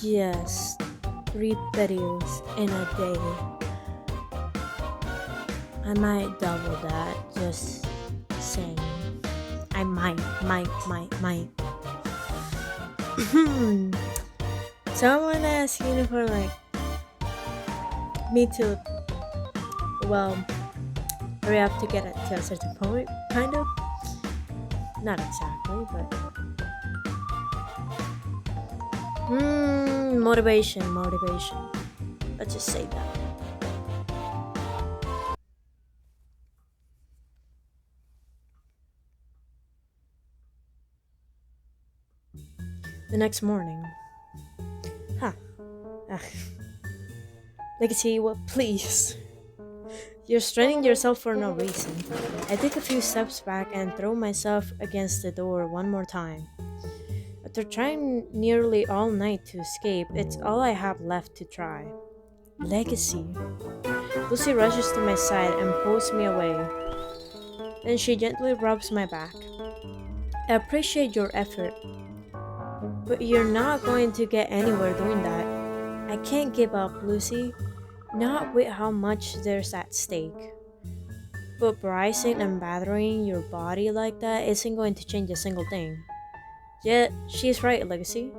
Yes, 3 videos in a day. I might double that, just saying. I might. Someone asking for like me to, well, hurry up to get it to a certain point, kind of. Not exactly, but motivation. Let's just say that. The next morning, huh? Ah, Legacy, what? Please. You're straining yourself for no reason. I take a few steps back and throw myself against the door one more time. After trying nearly all night to escape, it's all I have left to try. Legacy. Lucy rushes to my side and pulls me away. Then she gently rubs my back. I appreciate your effort, but you're not going to get anywhere doing that. I can't give up, Lucy. Not with how much there's at stake. But bracing and battering your body like that isn't going to change a single thing. Yet, she's right, Legacy.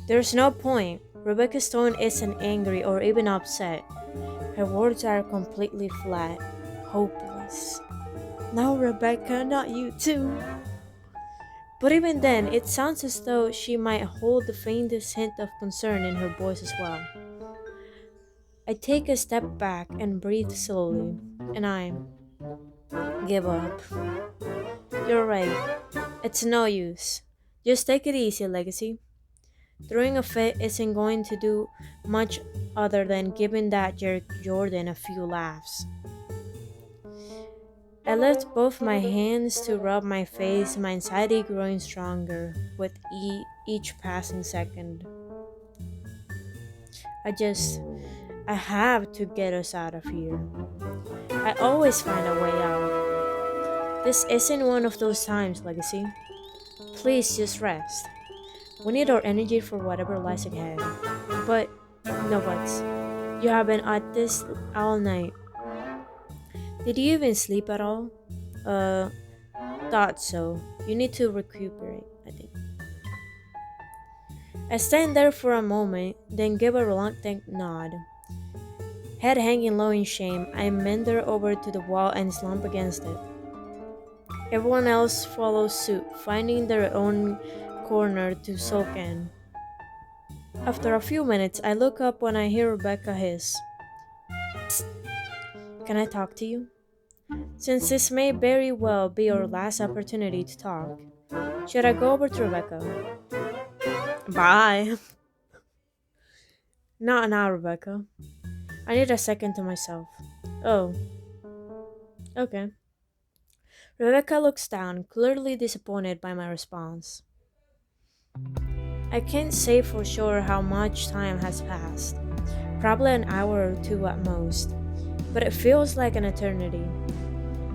There's no point. Rebecca's tone isn't angry or even upset. Her words are completely flat, hopeless. No, Rebecca, not you too. But even then, it sounds as though she might hold the faintest hint of concern in her voice as well. I take a step back and breathe slowly, and I give up. You're right. It's no use. Just take it easy, Legacy. Throwing a fit isn't going to do much other than giving that jerk Jordan a few laughs. I lift both my hands to rub my face, my anxiety growing stronger with each passing second. I just, I have to get us out of here. I always find a way out. This isn't one of those times, Legacy. Please just rest. We need our energy for whatever lies ahead. But, no buts. You have been at this all night. Did you even sleep at all? Uh, Thought so. You need to recuperate, I think. I stand there for a moment, then give a reluctant nod. Head hanging low in shame, I meander over to the wall and slump against it. Everyone else follows suit, finding their own corner to sulk in. After a few minutes, I look up when I hear Rebecca hiss. Can I talk to you? Since this may very well be our last opportunity to talk, should I go over to Rebecca? Bye. Not now, Rebecca. I need a second to myself. Oh, okay. Rebecca looks down, clearly disappointed by my response. I can't say for sure how much time has passed. Probably an hour or two at most, but it feels like an eternity.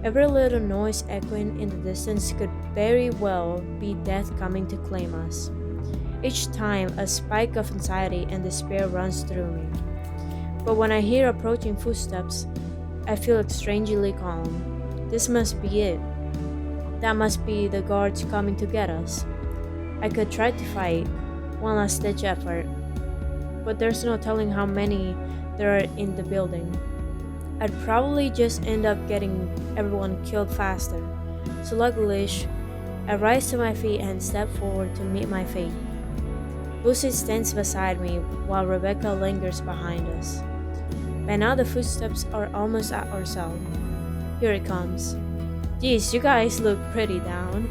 Every little noise echoing in the distance could very well be death coming to claim us. Each time, a spike of anxiety and despair runs through me. But when I hear approaching footsteps, I feel strangely calm. This must be it. That must be the guards coming to get us. I could try to fight, one last ditch effort, but there's no telling how many there are in the building. I'd probably just end up getting everyone killed faster. So luckily, I rise to my feet and step forward to meet my fate. Lucy stands beside me while Rebecca lingers behind us. By now the footsteps are almost at our cell. Here it comes. Geez, you guys look pretty down.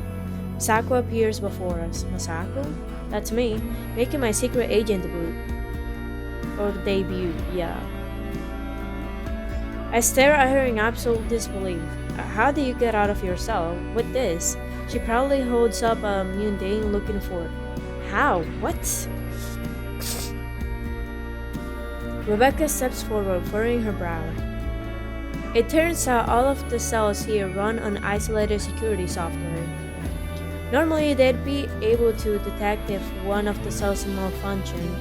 Masako appears before us. Masako? That's me, making my secret agent debut. Or debut, yeah. I stare at her in absolute disbelief. How do you get out of your cell? With this? She proudly holds up a mundane looking fork. How? What? Rebecca steps forward, furrowing her brow. It turns out all of the cells here run on isolated security software. Normally, they'd be able to detect if one of the cells malfunctioned,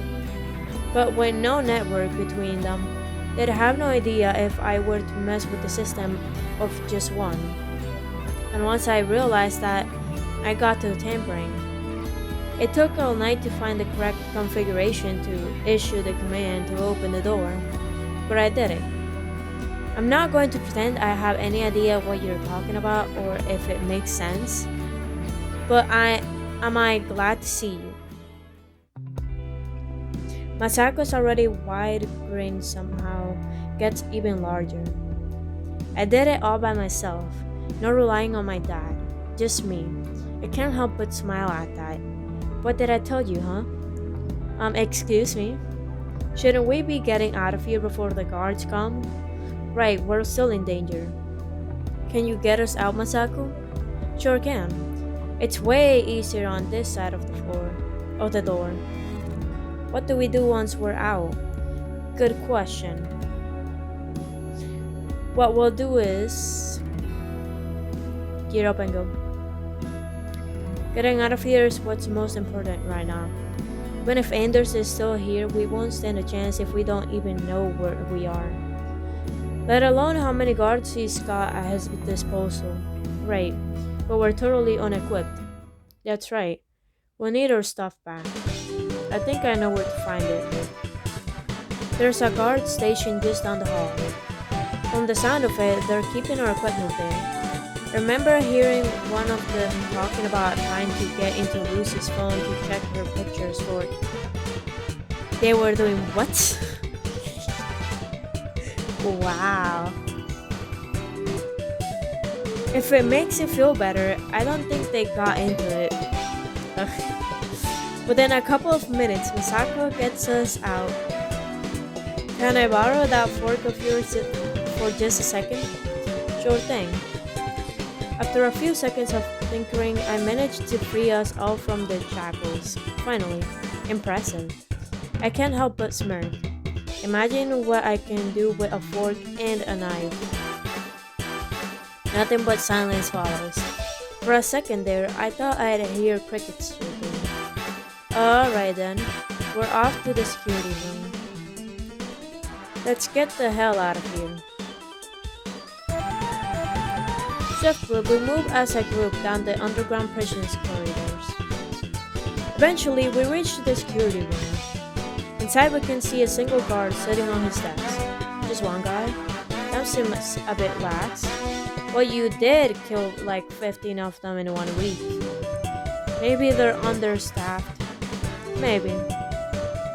but with no network between them, they'd have no idea if I were to mess with the system of just one. And once I realized that, I got to tampering. It took all night to find the correct configuration to issue the command to open the door, but I did it. I'm not going to pretend I have any idea what you're talking about or if it makes sense, but I glad to see you. Masako's already wide grin somehow gets even larger. I did it all by myself, not relying on my dad, just me. I can't help but smile at that. What did I tell you, huh? Excuse me? Shouldn't we be getting out of here before the guards come? Right, we're still in danger. Can you get us out, Masako? Sure can. It's way easier on this side of the door. What do we do once we're out? Good question. What we'll do is get up and go. Getting out of here is what's most important right now. Even if Anders is still here, we won't stand a chance if we don't even know where we are. Let alone how many guards he's got at his disposal. Right, but we're totally unequipped. That's right. We'll need our stuff back. I think I know where to find it. There's a guard station just down the hall. From the sound of it, they're keeping our equipment there. Remember hearing one of them talking about trying to get into Lucy's phone to check her pictures for... They were doing what? Wow. If it makes you feel better, I don't think they got into it. Within a couple of minutes, Misako gets us out. Can I borrow that fork of yours for just a second? Sure thing. After a few seconds of tinkering, I managed to free us all from the shackles. Finally. Impressive. I can't help but smirk. Imagine what I can do with a fork and a knife. Nothing but silence follows. For a second there, I thought I'd hear crickets chirping. Alright then, we're off to the security room. Let's get the hell out of here. Swiftly, we move as a group down the underground prison's corridors. Eventually, we reach the security room. Inside, we can see a single guard sitting on his desk. Just one guy. That seems a bit lax. Well, you did kill like 15 of them in 1 week. Maybe they're understaffed. Maybe.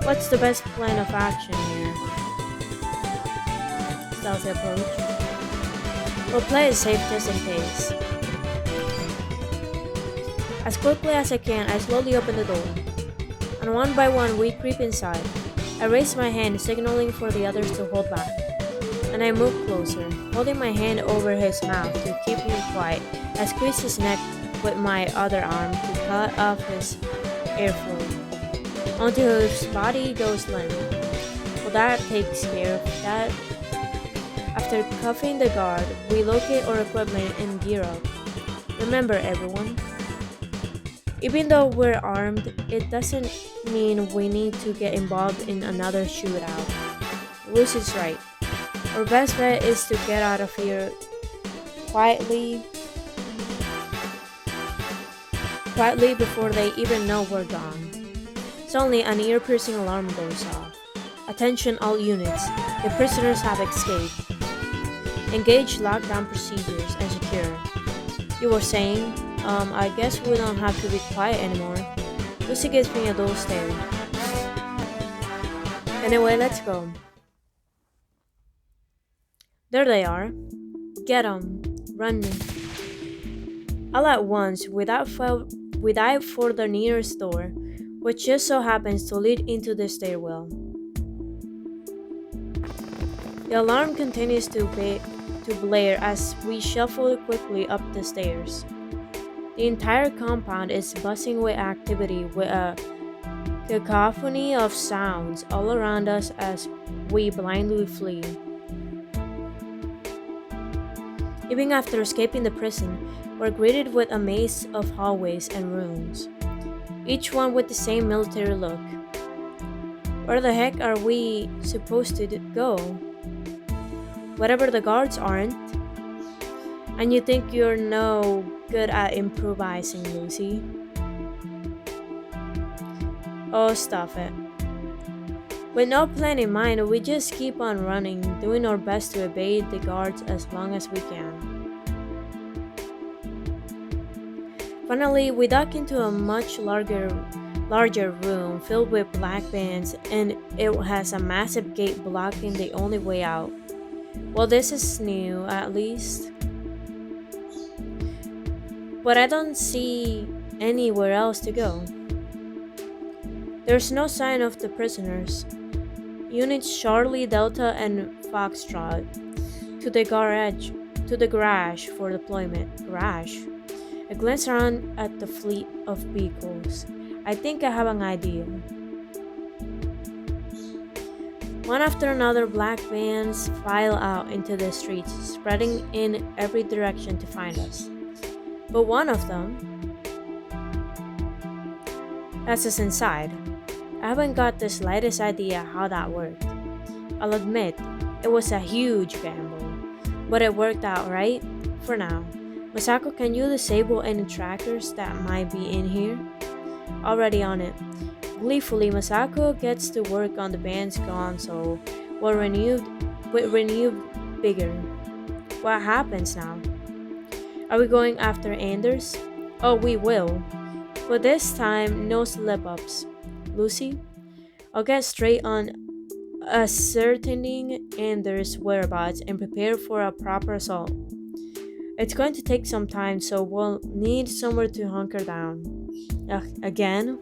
What's the best plan of action here? Stealthy approach. We'll play it safe just in case. As quickly as I can, I slowly open the door. And one by one, we creep inside. I raise my hand, signaling for the others to hold back. And I move closer, holding my hand over his mouth to keep him quiet. I squeeze his neck with my other arm to cut off his airflow, onto his body goes limp. Well, that takes care of that. After cuffing the guard, we locate our equipment and gear up. Remember, everyone, even though we're armed, it doesn't mean we need to get involved in another shootout. Lucy's right. Our best bet is to get out of here quietly before they even know we're gone. Suddenly, an ear-piercing alarm goes off. Attention all units, the prisoners have escaped. Engage lockdown procedures and secure. You were saying, I guess we don't have to be quiet anymore. Lucy gives me a dull stare. Anyway, let's go. There they are. Get 'em. Run. All at once, without for the nearest door, which just so happens to lead into the stairwell. The alarm continues to blare as we shuffle quickly up the stairs. The entire compound is buzzing with activity, with a cacophony of sounds all around us as we blindly flee. Even after escaping the prison, We're greeted with a maze of hallways and rooms, each one with the same military look. Where the heck are we supposed to go? Whatever the guards aren't. And you think you're no good at improvising, Lucy? Oh, stop it. With no plan in mind, we just keep on running, doing our best to evade the guards as long as we can. Finally, we duck into a much larger room filled with black vans, and it has a massive gate blocking the only way out. Well, this is new, at least. But I don't see anywhere else to go. There's no sign of the prisoners. Units Charlie, Delta, and Foxtrot to the garage for deployment. Garage. I glance around at the fleet of vehicles. I think I have an idea. One after another, black vans file out into the streets, spreading in every direction to find us. But one of them has us inside. I haven't got the slightest idea how that worked. I'll admit, it was a huge gamble, but it worked out right for now. Masako, can you disable any trackers that might be in here? Already on it. Gleefully, Masako gets to work on the band's console with renewed vigor. What happens now? Are we going after Anders? Oh, we will. But this time, no slip-ups. Lucy, I'll get straight on ascertaining Anders' whereabouts and prepare for a proper assault. It's going to take some time, so we'll need somewhere to hunker down. Again?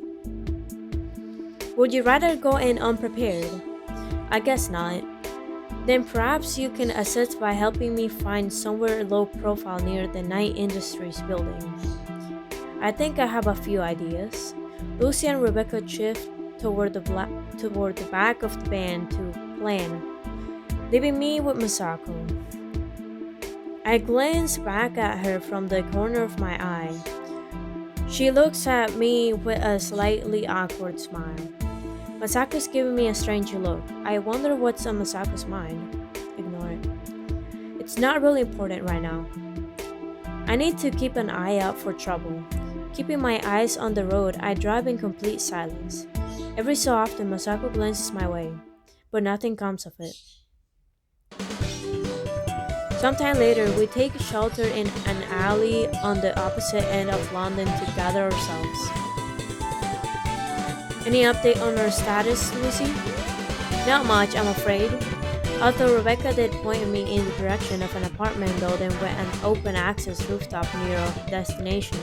Would you rather go in unprepared? I guess not. Then perhaps you can assist by helping me find somewhere low profile near the Night Industries building. I think I have a few ideas. Lucy and Rebecca shift toward the back of the band to plan, leaving me with Masako. I glance back at her from the corner of my eye. She looks at me with a slightly awkward smile. Masako's giving me a strange look. I wonder what's on Masako's mind. Ignore it. It's not really important right now. I need to keep an eye out for trouble. Keeping my eyes on the road, I drive in complete silence. Every so often, Masako glances my way, but nothing comes of it. Sometime later, we take shelter in an alley on the opposite end of London to gather ourselves. Any update on our status, Lucy? Not much, I'm afraid. Although Rebecca did point me in the direction of an apartment building with an open access rooftop near our destination.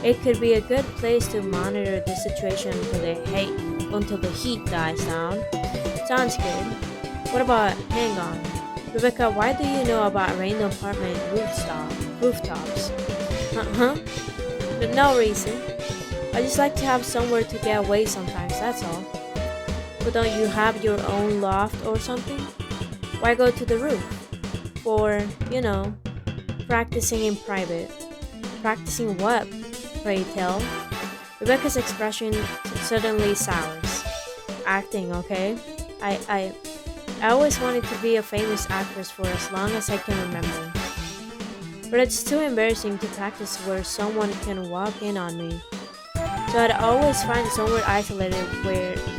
It could be a good place to monitor the situation until the heat dies down. Sounds good. What about, hang on. Rebecca, why do you know about random apartment rooftops? Uh-huh. No reason. I just like to have somewhere to get away sometimes, that's all. But don't you have your own loft or something? Why go to the roof? For, practicing in private. Practicing what, pray tell? Rebecca's expression suddenly sours. Acting, okay? I always wanted to be a famous actress for as long as I can remember. But it's too embarrassing to practice where someone can walk in on me. So I'd always find somewhere isolated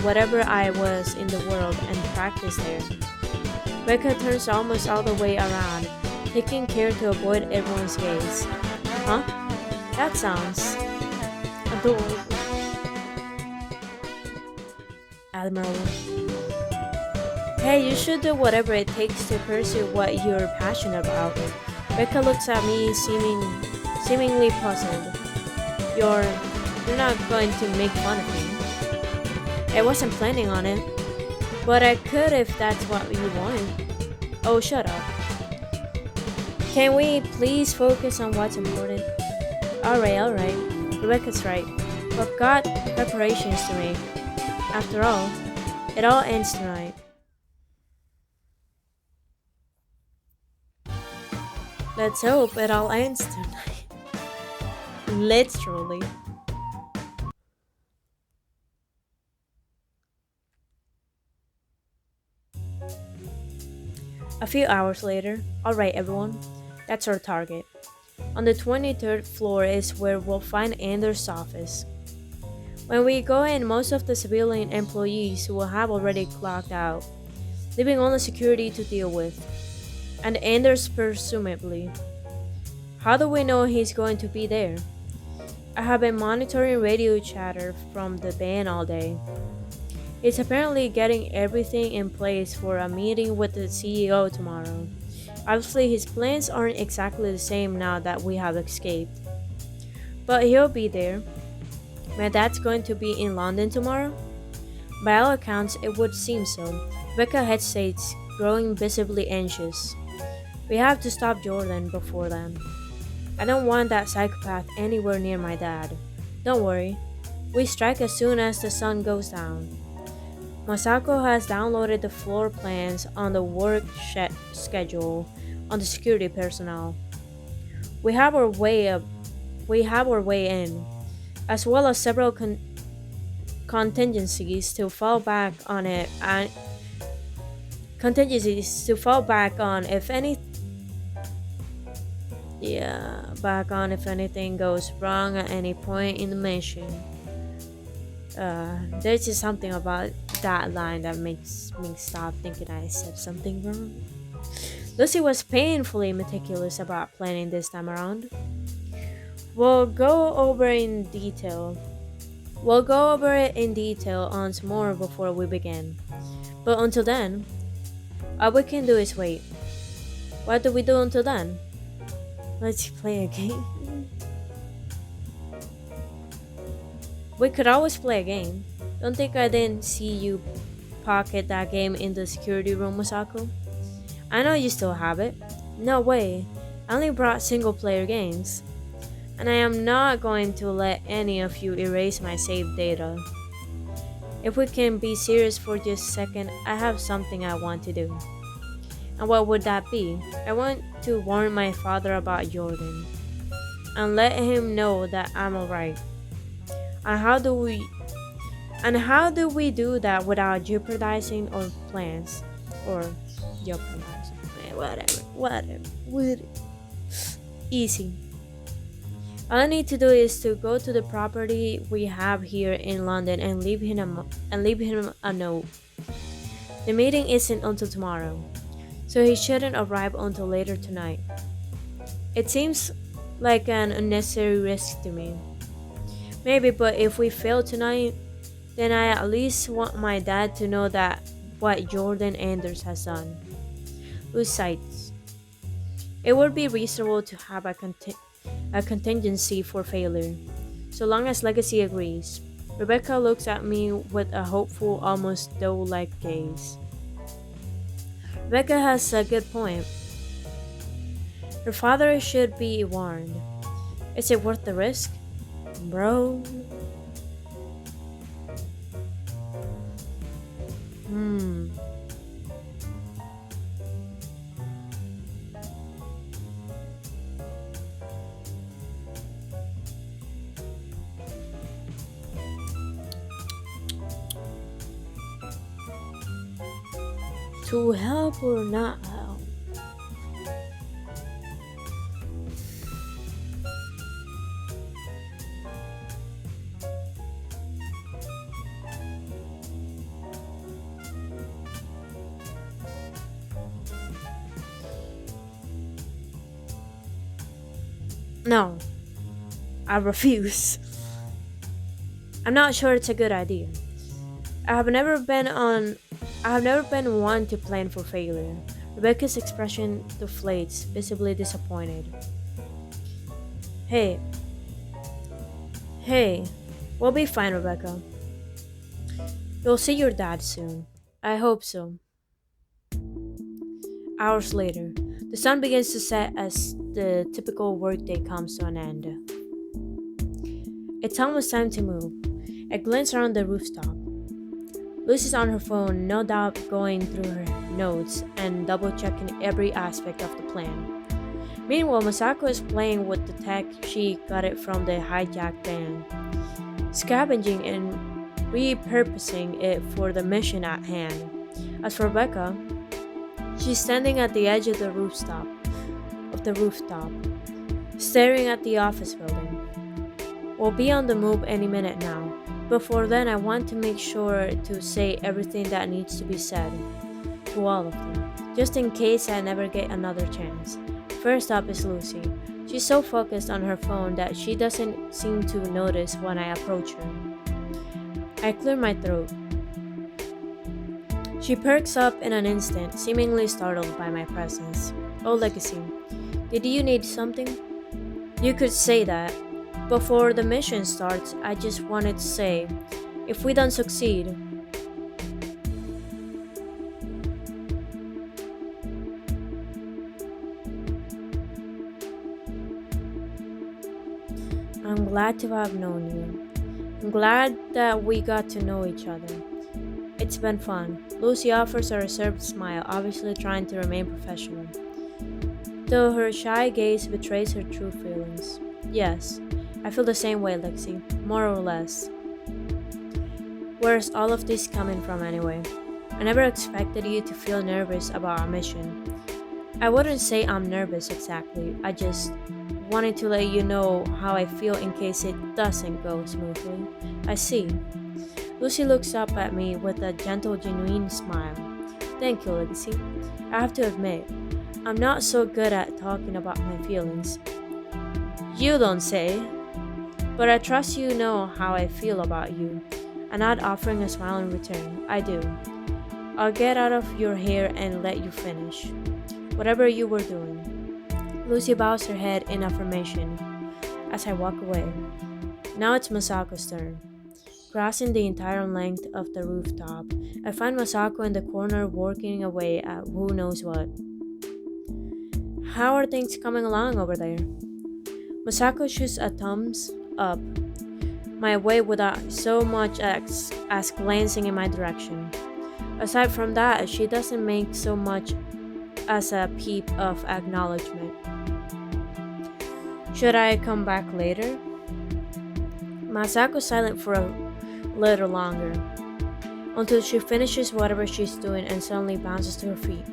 whatever I was in the world and practice there. Becca turns almost all the way around, taking care to avoid everyone's gaze. Huh? That sounds adorable. Admirable. Hey, you should do whatever it takes to pursue what you're passionate about. Becca looks at me seemingly puzzled. You're not going to make fun of me. I wasn't planning on it, but I could if that's what you want. Oh, shut up. Can we please focus on what's important? Alright. Rebecca's right. We've got preparations to make. After all, it all ends tonight. Let's hope it all ends tonight. Literally. A few hours later, alright everyone, that's our target. On the 23rd floor is where we'll find Anders' office. When we go in, most of the civilian employees will have already clocked out, leaving only security to deal with. And Anders presumably. How do we know he's going to be there? I have been monitoring radio chatter from the band all day. He's apparently getting everything in place for a meeting with the CEO tomorrow. Obviously, his plans aren't exactly the same now that we have escaped. But he'll be there. My dad's going to be in London tomorrow? By all accounts, it would seem so. Rebecca hesitates, growing visibly anxious. We have to stop Jordan before then. I don't want that psychopath anywhere near my dad. Don't worry. We strike as soon as the sun goes down. Masako has downloaded the floor plans on the work schedule on the security personnel. We have our way up. We have our way in, as well as several contingencies to fall back on it and contingencies to fall back on if any back on if anything goes wrong at any point in the mission. There's just something about that line that makes me stop thinking I said something wrong. Lucy was painfully meticulous about planning this time around. We'll go over in detail. We'll go over it in detail once more before we begin. But until then, all we can do is wait. What do we do until then? Let's play a game. We could always play a game. Don't think I didn't see you pocket that game in the security room, Masako. I know you still have it. No way. I only brought single player games. And I am not going to let any of you erase my saved data. If we can be serious for just a second, I have something I want to do. And what would that be? I want to warn my father about Jordan. And let him know that I'm alright. And how do we do that without jeopardizing our plans? Or jeopardizing. Whatever. Easy. All I need to do is to go to the property we have here in London and leave him a note. The meeting isn't until tomorrow, so he shouldn't arrive until later tonight. It seems like an unnecessary risk to me. Maybe, but if we fail tonight, then I at least want my dad to know that what Jordan Anders has done. Besides, it would be reasonable to have a contingency for failure, so long as Legacy agrees. Rebecca looks at me with a hopeful, almost doe-like gaze. Rebecca has a good point. Her father should be warned. Is it worth the risk? Bro. To help or not help? No, I refuse. I'm not sure it's a good idea. I have never been one to plan for failure. Rebecca's expression deflates, visibly disappointed. Hey, we'll be fine, Rebecca. You'll see your dad soon. I hope so. Hours later, the sun begins to set as the typical workday comes to an end. It's almost time to move. I glance around the rooftop. Lucy's on her phone, no doubt going through her notes and double-checking every aspect of the plan. Meanwhile, Masako is playing with the tech she got it from the hijacked van, scavenging and repurposing it for the mission at hand. As for Becca, she's standing at the edge of the rooftop, staring at the office building. We'll be on the move any minute now. Before then, I want to make sure to say everything that needs to be said to all of them, just in case I never get another chance. First up is Lucy. She's so focused on her phone that she doesn't seem to notice when I approach her. I clear my throat. She perks up in an instant, seemingly startled by my presence. Oh, Legacy, did you need something? You could say that. Before the mission starts, I just wanted to say, if we don't succeed, I'm glad to have known you. I'm glad that we got to know each other. It's been fun. Lucy offers a reserved smile, obviously trying to remain professional, though her shy gaze betrays her true feelings. Yes, I feel the same way, Lexi, more or less. Where's all of this coming from anyway? I never expected you to feel nervous about our mission. I wouldn't say I'm nervous exactly, I just wanted to let you know how I feel in case it doesn't go smoothly. I see. Lucy looks up at me with a gentle, genuine smile. Thank you, Legacy. I have to admit, I'm not so good at talking about my feelings. You don't say. But I trust you know how I feel about you. And not offering a smile in return. I do. I'll get out of your hair and let you finish whatever you were doing. Lucy bows her head in affirmation as I walk away. Now it's Masako's turn. Crossing the entire length of the rooftop, I find Masako in the corner working away at who knows what. How are things coming along over there? Masako shoots a thumbs up my way without so much as glancing in my direction. Aside from that, she doesn't make so much as a peep of acknowledgement. Should I come back later? Masako's silent for a little longer, until she finishes whatever she's doing and suddenly bounces to her feet.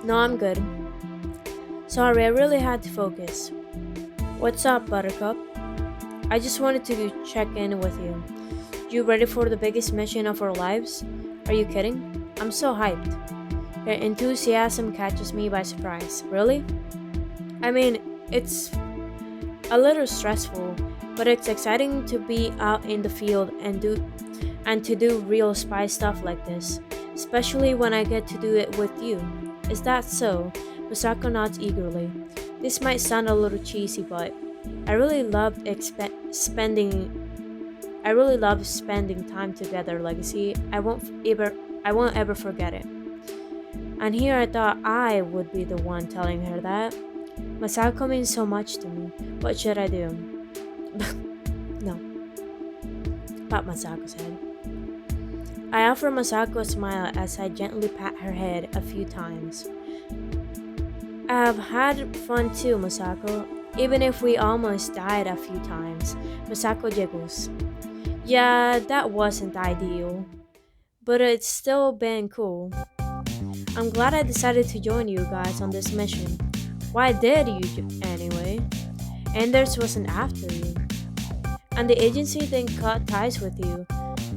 No, I'm good. Sorry, I really had to focus. What's up, Buttercup? I just wanted to check in with you. You ready for the biggest mission of our lives? Are you kidding? I'm so hyped. Her enthusiasm catches me by surprise. Really? I mean, it's a little stressful, but it's exciting to be out in the field and to do real spy stuff like this, especially when I get to do it with you. Is that so? Misako nods eagerly. This might sound a little cheesy, but I really loved spending time together, Legacy. I won't ever forget it. And here I thought I would be the one telling her that. Masako means so much to me. What should I do? No. Pat Masako's head. I offer Masako a smile as I gently pat her head a few times. I've had fun too, Masako. Even if we almost died a few times. Masako jiggles. Yeah, that wasn't ideal. But it's still been cool. I'm glad I decided to join you guys on this mission. Why did you anyway? Anders wasn't after you. And the agency didn't cut ties with you.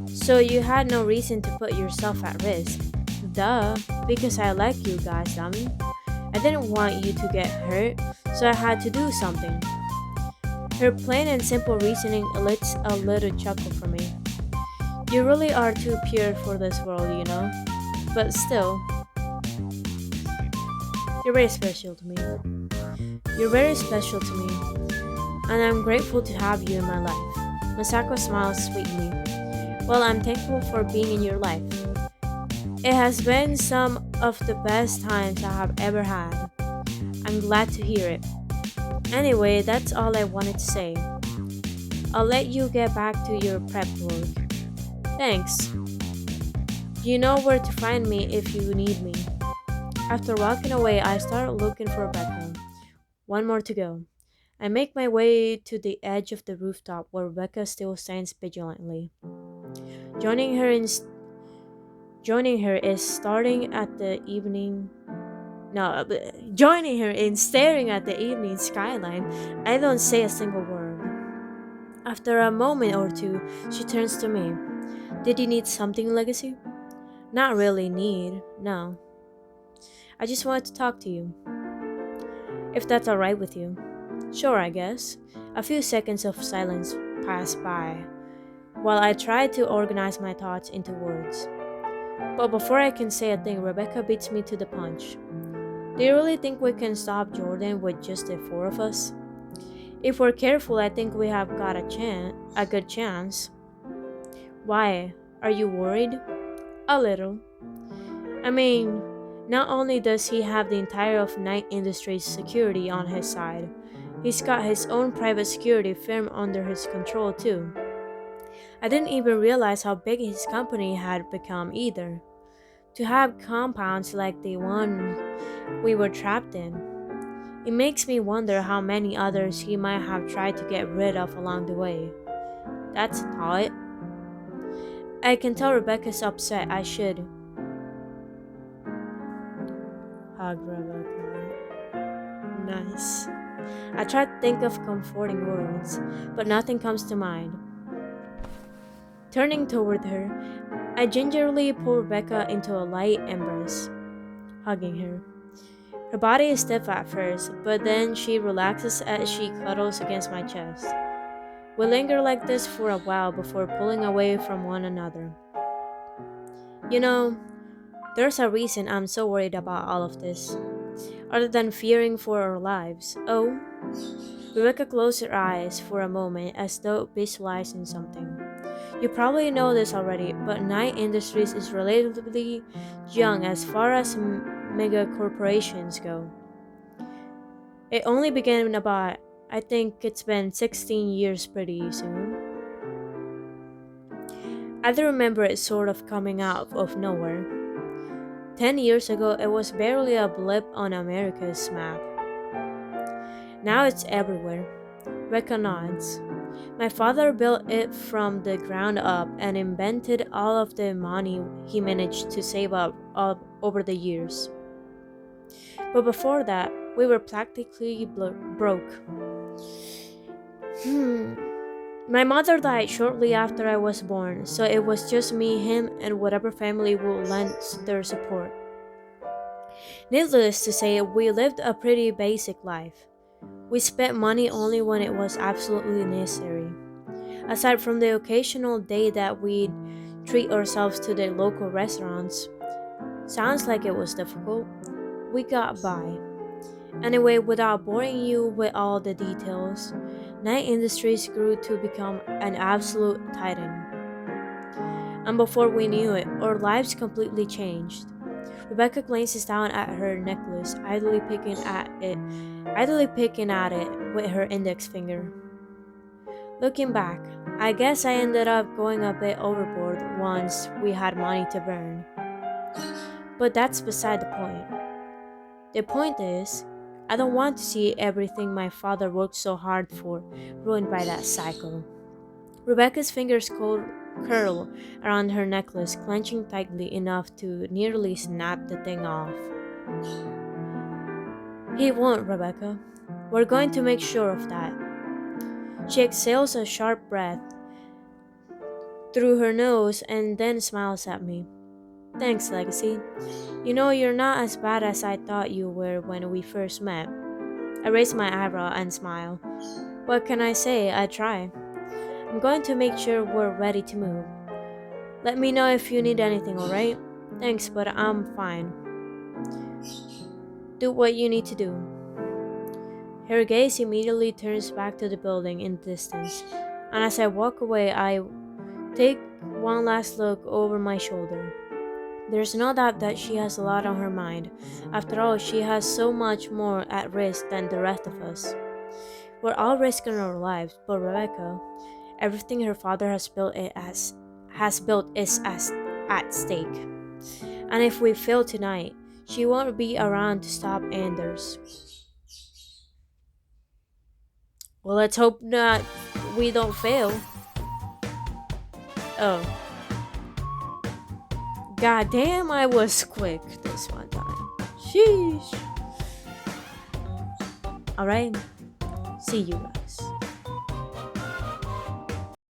So you had no reason to put yourself at risk. Duh, because I like you guys, dummy. I didn't want you to get hurt, so I had to do something. Her plain and simple reasoning elicited a little chuckle from me. You really are too pure for this world, you know? But still, you're very special to me. You're very special to me, and I'm grateful to have you in my life. Masako smiles sweetly. Well, I'm thankful for being in your life. It has been some of the best times I have ever had. I'm glad to hear it. Anyway, that's all I wanted to say. I'll let you get back to your prep work. Thanks. You know where to find me if you need me. After walking away, I start looking for Rebecca. One more to go. I make my way to the edge of the rooftop where Rebecca still stands vigilantly. Joining her in joining her is starting at the evening no, joining her in staring at the evening skyline. I don't say a single word. After a moment or two, she turns to me. Did you need something, Legacy? Not really need, no. I just wanted to talk to you. If that's alright with you. Sure, I guess. A few seconds of silence pass by while I try to organize my thoughts into words. But before I can say a thing, Rebecca beats me to the punch. Do you really think we can stop Jordan with just the four of us? If we're careful, I think we have got a good chance. Why? Are you worried? A little. I mean, not only does he have the entire of Night Industries security on his side, he's got his own private security firm under his control too. I didn't even realize how big his company had become either. To have compounds like the one we were trapped in. It makes me wonder how many others he might have tried to get rid of along the way. That's a thought. I can tell Rebecca's upset. I should hug Rebecca. Nice. I try to think of comforting words, but nothing comes to mind. Turning toward her, I gingerly pull Rebecca into a light embrace, hugging her. Her body is stiff at first, but then she relaxes as she cuddles against my chest. We linger like this for a while before pulling away from one another. You know, there's a reason I'm so worried about all of this, other than fearing for our lives. Oh, Rebecca closed her eyes for a moment as though visualizing something. You probably know this already, but Night Industries is relatively young as far as mega corporations go. It only began about, I think it's been 16 years pretty soon. I do remember it sort of coming out of nowhere. 10 years ago, it was barely a blip on America's map. Now it's everywhere. Rebecca nods. My father built it from the ground up and invented all of the money he managed to save up over the years. But before that, we were practically broke. My mother died shortly after I was born, so it was just me, him, and whatever family would lend their support. Needless to say, we lived a pretty basic life. We spent money only when it was absolutely necessary. Aside from the occasional day that we'd treat ourselves to the local restaurants. Sounds like it was difficult. We got by. Anyway, without boring you with all the details, Night Industries grew to become an absolute titan. And before we knew it, our lives completely changed. Rebecca glances down at her necklace, idly picking at it with her index finger. Looking back, I guess I ended up going a bit overboard once we had money to burn. But that's beside the point. The point is, I don't want to see everything my father worked so hard for ruined by that cycle. Rebecca's fingers curl around her necklace, clenching tightly enough to nearly snap the thing off. He won't, Rebecca. We're going to make sure of that. She exhales a sharp breath through her nose and then smiles at me. Thanks, Legacy. You know, you're not as bad as I thought you were when we first met. I raise my eyebrow and smile. What can I say? I try. I'm going to make sure we're ready to move. Let me know if you need anything, alright? Thanks, but I'm fine. Do what you need to do. Her gaze immediately turns back to the building in the distance, and as I walk away, I take one last look over my shoulder. There's no doubt that she has a lot on her mind. After all, she has so much more at risk than the rest of us. We're all risking our lives, but Rebecca, everything her father has built is at stake. And if we fail tonight, She won't be around to stop Anders. Well, let's hope not. We don't fail. Oh, god damn! I was quick this one time. Sheesh. All right. See you guys.